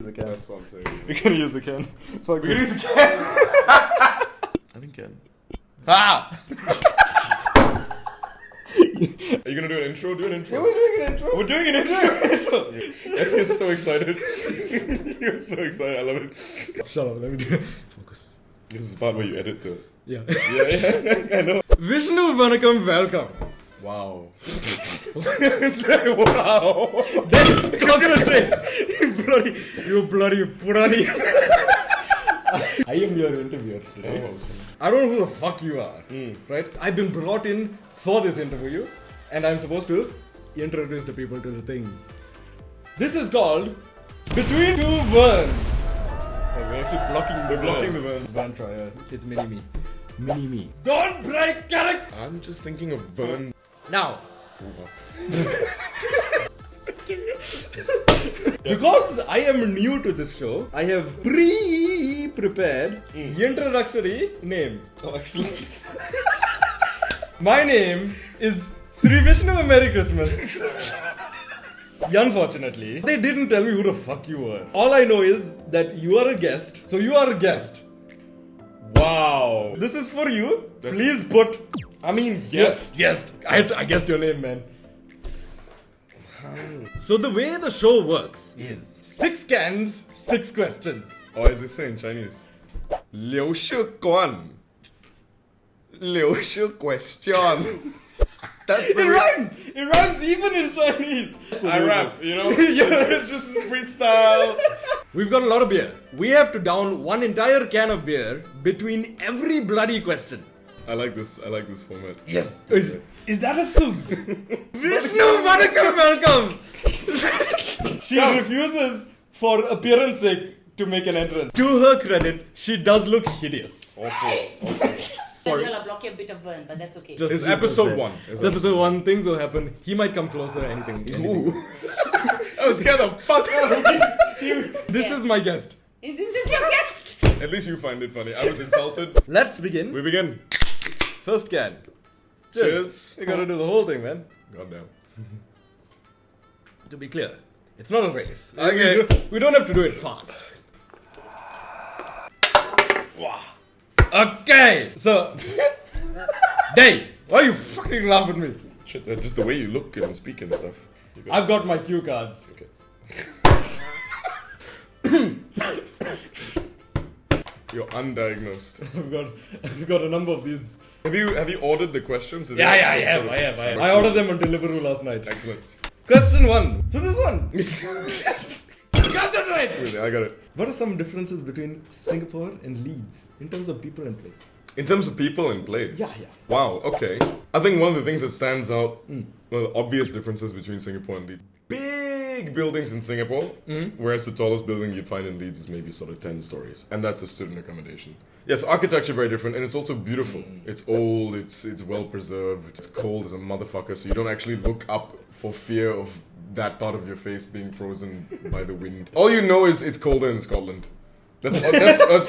use a can. That's what I'm saying. We can use a can. Fuck We can this. use a can. I think can. Ah! Are you gonna do an intro? Do an intro. Yeah, we're doing an intro. We're doing an intro. You're so excited. You're so excited. I love it. Shut up. Let me do it. Focus. This is the part where you edit the. Yeah. Yeah. I know. Vishnu Vanakam, welcome. Wow. Wow. Concentrate. You bloody purani. I am your interviewer today. Oh. I don't know who the fuck you are, right? I've been brought in for this interview, and I'm supposed to introduce the people to the thing. This is called Between Two Vernes. Oh, we're actually blocking the Vernes. Van try, it's mini me. Mini me. Don't break character! I'm just thinking of Vern. Now, because I am new to this show, I have pre-prepared introductory name. Oh, excellent. My name is Sri Vishnu Merry Christmas. Unfortunately, they didn't tell me who the fuck you were. All I know is that you are a guest. So you are a guest. Wow. This is for you. That's- Please put... I mean, guest. Yes. I guessed your name, man. So the way the show works is 6 cans, 6 questions. Or is this saying Chinese? 刘是关. 刘是 question. That's It rhymes! It rhymes even in Chinese. I rap, you know? It's just freestyle. We've got a lot of beer. We have to down one entire can of beer between every bloody question. I like this format. Yes. Is that a Suze? Vishnu Vanakam, welcome! She refuses for appearance sake to make an entrance. To her credit, she does look hideous. Awful. I'll block a bit of burn, but that's okay. Just It's please episode don't say. 1. It's episode 1, things will happen. He might come closer, anything. Ooh. I was scared the fuck out of you. This is my guest. This is your guest! At least you find it funny. I was insulted. Let's begin. We begin. First can. Cheers. You gotta do the whole thing, man. Goddamn. To be clear, it's not a race. Okay. We don't have to do it fast. Wow. Okay. So, Dave, why you fucking laugh at me? Shit, just the way you look and speak and stuff. You I've got my cue cards. Okay. You're undiagnosed. I've got a number of these. Have you ordered the questions? Yeah, I have. I ordered them on Deliveroo last night. Excellent. Question 1. So this one. Concentrate! I got it. What are some differences between Singapore and Leeds in terms of people and place? In terms of people and place. Yeah. Wow, okay. I think one of the things that stands out, well, obvious differences between Singapore and Leeds. Big buildings in Singapore, whereas the tallest building you'd find in Leeds is maybe sort of 10 stories. And that's a student accommodation. Yes, architecture very different, and it's also beautiful. It's old, it's well preserved, it's cold as a motherfucker, so you don't actually look up for fear of that part of your face being frozen by the wind. All you know is it's colder in Scotland. That's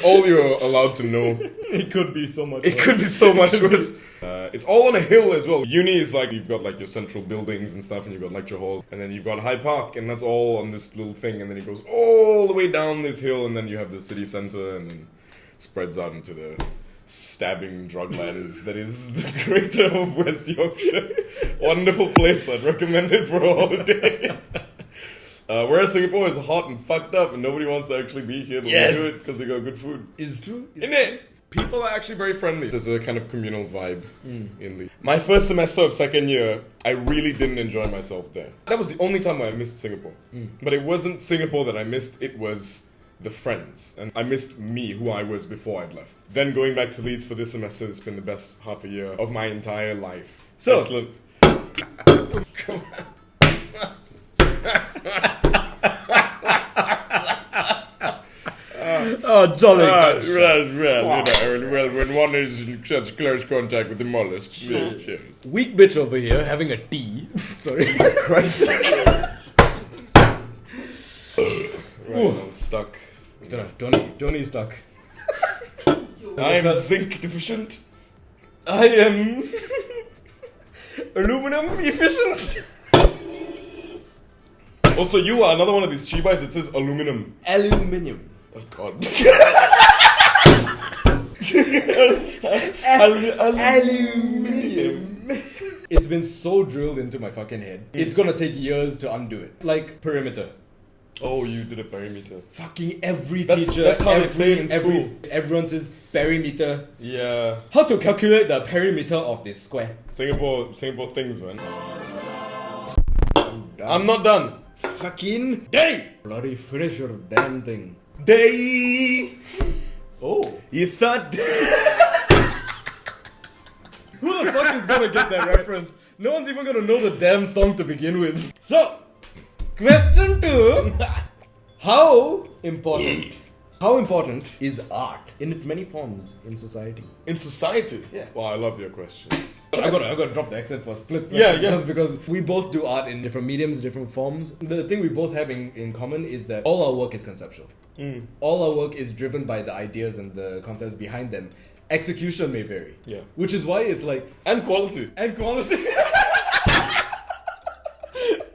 all you're allowed to know. It could be so much It could be so much worse. It's all on a hill as well. Uni is like, you've got like your central buildings and stuff, and you've got lecture halls, and then you've got Hyde Park, and that's all on this little thing, and then it goes all the way down this hill, and then you have the city centre, and then spreads out into the stabbing drug ladders that is the greater of West Yorkshire. Wonderful place, I'd recommend it for a holiday. Whereas Singapore is hot and fucked up and nobody wants to actually be here, but we do it because they got good food. It's true. In it, people are actually very friendly. There's a kind of communal vibe in Leeds. My first semester of second year, I really didn't enjoy myself there. That was the only time when I missed Singapore. But it wasn't Singapore that I missed, it was the friends. And I missed me, who I was before I'd left. Then going back to Leeds for this semester, it's been the best half a year of my entire life. So, excellent. Oh, jolly. Well, when one is in such close contact with the mollusks. Yes. Weak bitch over here having a tea. Sorry. Christ. I'm stuck. Tony stuck. I am zinc deficient. I am aluminum efficient. Also, you are another one of these chibais. It says aluminum. Aluminium. Oh God. Aluminium. It's been so drilled into my fucking head. It's gonna take years to undo it. Like perimeter. Oh, you did a perimeter. Fucking every That's- teacher. that's how they say it in school. Everyone says perimeter. Yeah. How to calculate the perimeter of this square? Singapore things, man. I'm not done. Fucking day! Bloody finish your damn thing. Day. Oh. You said. Who the fuck is gonna get that reference? No one's even gonna know the damn song to begin with. So, question 2. How important is art in its many forms in society? In society? Yeah. Wow, I love your questions. I gotta drop the accent for a split second. Yeah. Just because we both do art in different mediums, different forms. The thing we both have in common is that all our work is conceptual. All our work is driven by the ideas and the concepts behind them. Execution may vary. Yeah. Which is why it's like... And quality. And quality.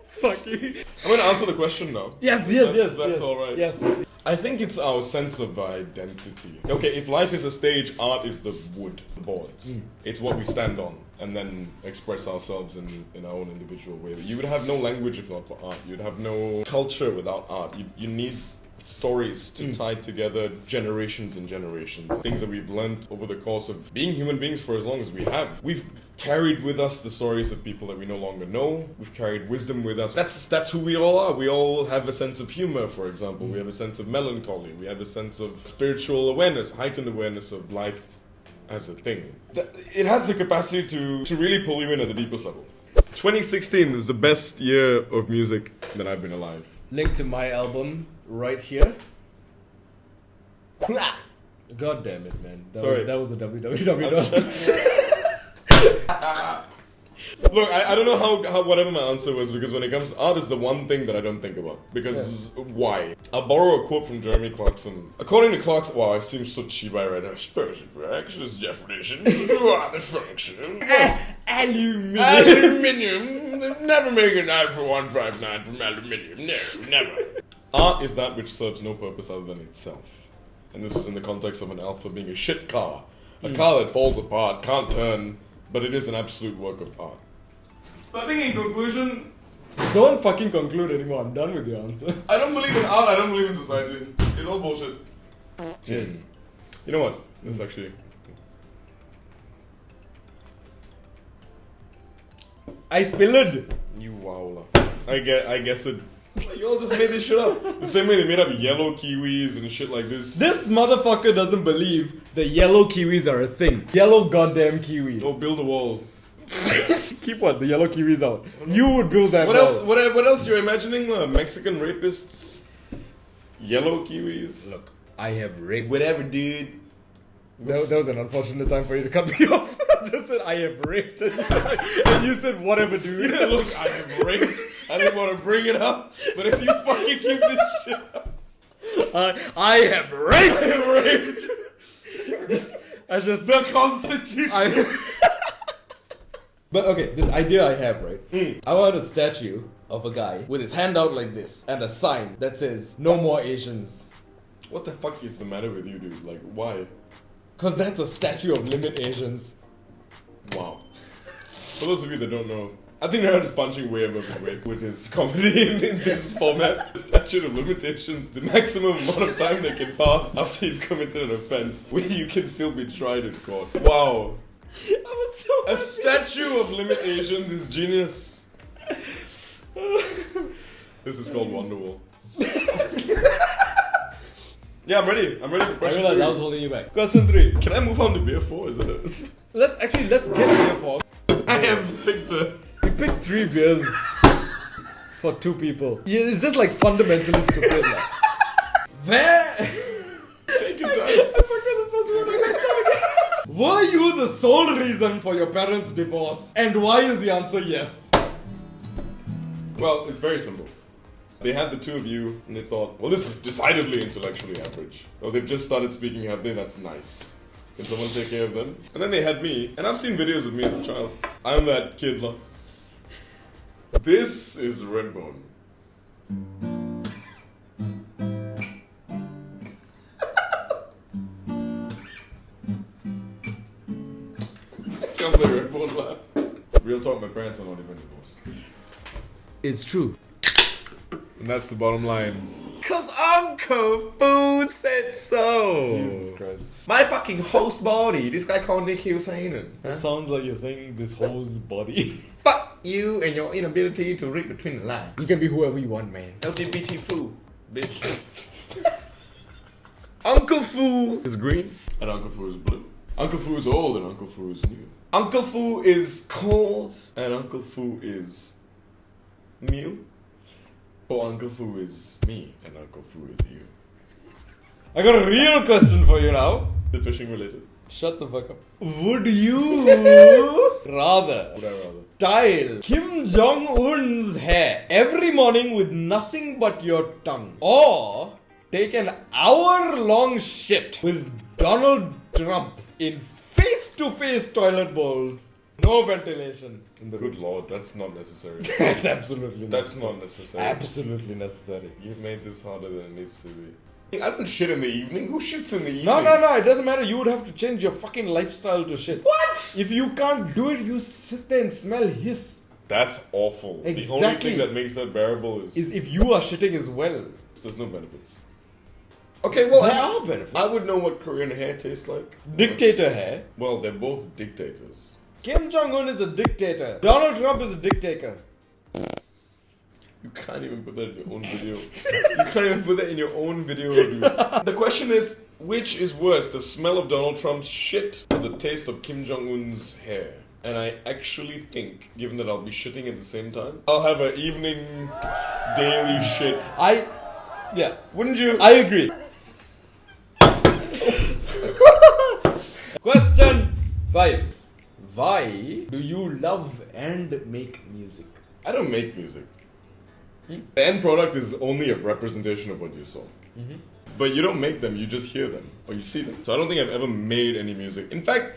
Fucking... I'm gonna answer the question now. Yes. That's alright. Yes. I think it's our sense of identity. Okay, if life is a stage, art is the wood, the boards. It's what we stand on and then express ourselves in our own individual way. You would have no language if not for art. You'd have no culture without art. You need stories to tie together generations and generations. Things that we've learned over the course of being human beings for as long as we have. We've carried with us the stories of people that we no longer know. We've carried wisdom with us. That's who we all are. We all have a sense of humor, for example. We have a sense of melancholy. We have a sense of spiritual awareness, heightened awareness of life as a thing. It has the capacity to really pull you in at the deepest level. 2016 was the best year of music that I've been alive. Link to my album right here. God damn it, man. That was the www. Look, I don't know how whatever my answer was, because when it comes to art, is the one thing that I don't think about. Because why? I'll borrow a quote from Jeremy Clarkson. According to Clarkson, wow, I seem so cheap right now. Special fractions definition. The function. Aluminium. Never make a knife for 159 from aluminium. No, never. Art is that which serves no purpose other than itself. And this was in the context of an Alpha being a shit car. A car that falls apart, can't turn, but it is an absolute work of art. So I think in conclusion, Don't fucking conclude anymore. I'm done with your answer. I don't believe in art, I don't believe in society. It's all bullshit. Cheers. You know what? This is actually... I spilled. You wow. I guess it... You all just made this shit up. The same way they made up yellow kiwis and shit like this. This motherfucker doesn't believe the yellow kiwis are a thing. Yellow goddamn kiwis. Oh, build a wall. Keep what? The yellow kiwis out. You would build that What wall. else? What else? You're imagining Mexican rapists? Yellow kiwis? Look, I have raped. Whatever, dude. That was an unfortunate time for you to cut me off. I just said I have raped, and you said whatever, dude. Yeah, look, I have raped. I didn't want to bring it up, but if you fucking keep this shit up, I have raped. I just the Constitution. But okay, this idea I have, right? I want a statue of a guy with his hand out like this and a sign that says "No more Asians." What the fuck is the matter with you, dude? Like, why? Cause that's a statue of limit Asians. Wow. For those of you that don't know, I think Niraad is punching way above his weight with his comedy in this format. The statute of limitations, the maximum amount of time they can pass after you've committed an offense, where you can still be tried in court. Wow. I was so A statue of limitations is genius. This is called Wonderwall. Yeah, I'm ready. I'm ready for I question realized 3. I was holding you back. Question 3. Can I move on to beer 4? Is it Let's get beer for. I have picked a... We picked 3 beers for 2 people. Yeah, it's just like fundamentally stupid. Like. Where? Take your time. I forgot the first word I said. Were you the sole reason for your parents' divorce? And why is the answer yes? Well, it's very simple. They had the two of you, and they thought, well, this is decidedly intellectually average. Well, they've just started speaking, have they? That's nice. Can someone take care of them? And then they had me, and I've seen videos of me as a child. I'm that kid, like, this is Redbone. Can't play Red Bull laugh. Real talk, my parents are not even divorced. It's true. And that's the bottom line. Cause Uncle Fu said so. Jesus Christ. My fucking host body. This guy called Nikhil Senan. It sounds like you're saying this hoe's body. Fuck you and your inability to read between the lines. You can be whoever you want, man. LGBT Fu, bitch. Uncle Fu is green and Uncle Fu is blue. Uncle Fu is old and Uncle Fu is new. Uncle Fu is cold and Uncle Fu is new. Or Uncle Fu is me and Uncle Fu is you. I got a real question for you now. The fishing related. Shut the fuck up. Would you rather style Kim Jong-un's hair every morning with nothing but your tongue, or take an hour-long shit with Donald Trump in face-to-face toilet bowls, no ventilation in the Good room? lord, that's not necessary. That's absolutely That's necessary. not necessary. Absolutely necessary. You've made this harder than it needs to be. I don't shit in the evening. Who shits in the evening? No, it doesn't matter. You would have to change your fucking lifestyle to shit. What? If you can't do it, you sit there and smell his. That's awful. The only Exactly. thing that makes that bearable is If you are shitting as well. there's no benefits. Okay, well, There are benefits. I would know what Korean hair tastes like. Dictator hair. Well, they're both dictators. Kim Jong-un is a dictator. Donald Trump is a dictator. You can't even put that in your own video. You can't even put that in your own video, dude. The question is, which is worse, the smell of Donald Trump's shit or the taste of Kim Jong-un's hair? And I actually think, given that I'll be shitting at the same time, I'll have an evening, daily shit. Yeah. Wouldn't you? I agree. Question 5. Why do you love and make music? I don't make music. The end product is only a representation of what you saw. But you don't make them, you just hear them. Or you see them. So I don't think I've ever made any music. In fact,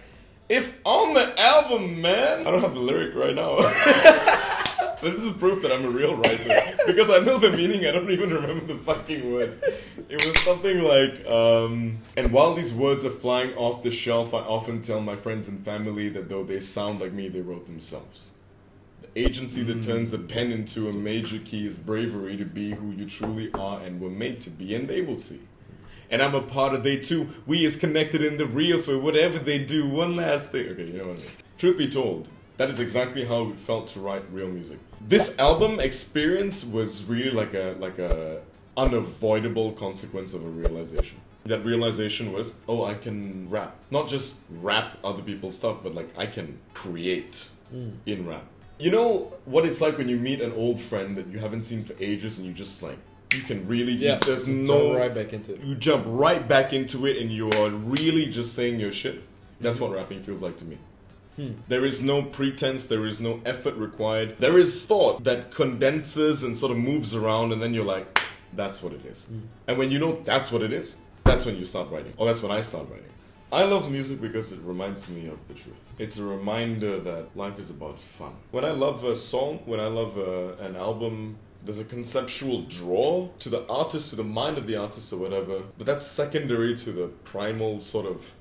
it's on the album, man! I don't have the lyric right now. But this is proof that I'm a real writer. Because I know the meaning, I don't even remember the fucking words. It was something like, and while these words are flying off the shelf, I often tell my friends and family that though they sound like me, they wrote themselves. The agency that turns a pen into a major key is bravery to be who you truly are and were made to be, and they will see. And I'm a part of they too. We is connected in the reals where whatever they do, one last thing. Okay, you know what I mean. Truth be told, that is exactly how it felt to write real music. This album experience was really like a unavoidable consequence of a realization. That realization was, oh, I can rap. Not just rap other people's stuff, but like I can create in rap. You know what it's like when you meet an old friend that you haven't seen for ages and you just like, you can really, there's no, Jump right back into it. you jump right back into it and you are really just saying your shit. That's what rapping feels like to me. There is no pretense, there is no effort required. There is thought that condenses and sort of moves around and then you're like, that's what it is. And when you know that's what it is, that's when you start writing. Or that's when I start writing. I love music because it reminds me of the truth. It's a reminder that life is about fun. When I love a song, when I love an album, there's a conceptual draw to the artist, to the mind of the artist or whatever. But that's secondary to the primal sort of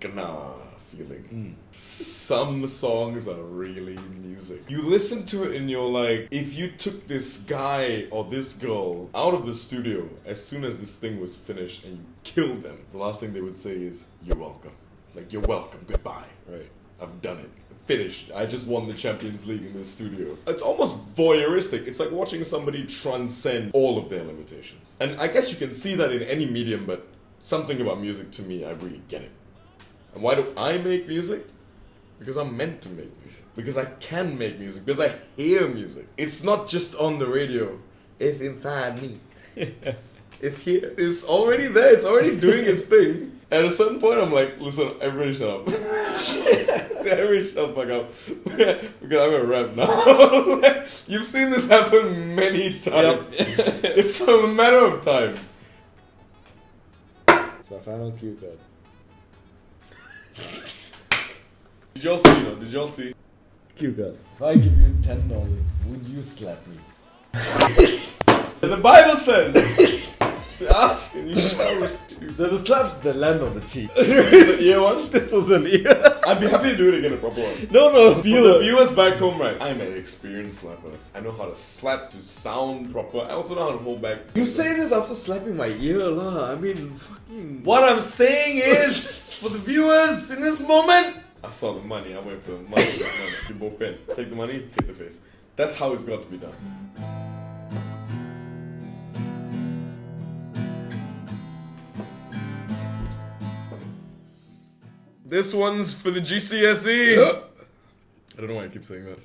gna feeling. Some songs are really music. You listen to it and you're like, if you took this guy or this girl out of the studio as soon as this thing was finished and you killed them, the last thing they would say is, you're welcome. Like, you're welcome, goodbye. Right? I've done it. Finished. I just won the Champions League in the studio. It's almost voyeuristic. It's like watching somebody transcend all of their limitations. And I guess you can see that in any medium, but something about music to me, I really get it. And why do I make music? Because I'm meant to make music. Because I can make music. Because I hear music. It's not just on the radio. It's inside me. It's here. It's already there. It's already doing its thing. At a certain point, I'm like, listen, everybody shut up. Everybody shut the fuck up. Because I'm a rap now. You've seen this happen many times. Yep. It's a matter of time. It's my final cue card. Did y'all see though? Did y'all see? Cue card. If I give you $10, would you slap me? The Bible says, ask and you shall receive. The slaps the land on the cheek. Ear one? This was an ear. I'd be happy to do it again, a proper one. No. For the viewers back home, right? I'm an experienced slapper. I know how to slap to sound proper. I also know how to hold back. You say this after slapping my ear, lah. I mean, fucking. What I'm saying is, for the viewers in this moment, I saw the money. I went for the money. You both pen. Take the money, hit the face. That's how it's got to be done. This one's for the GCSE. I don't know why I keep saying that.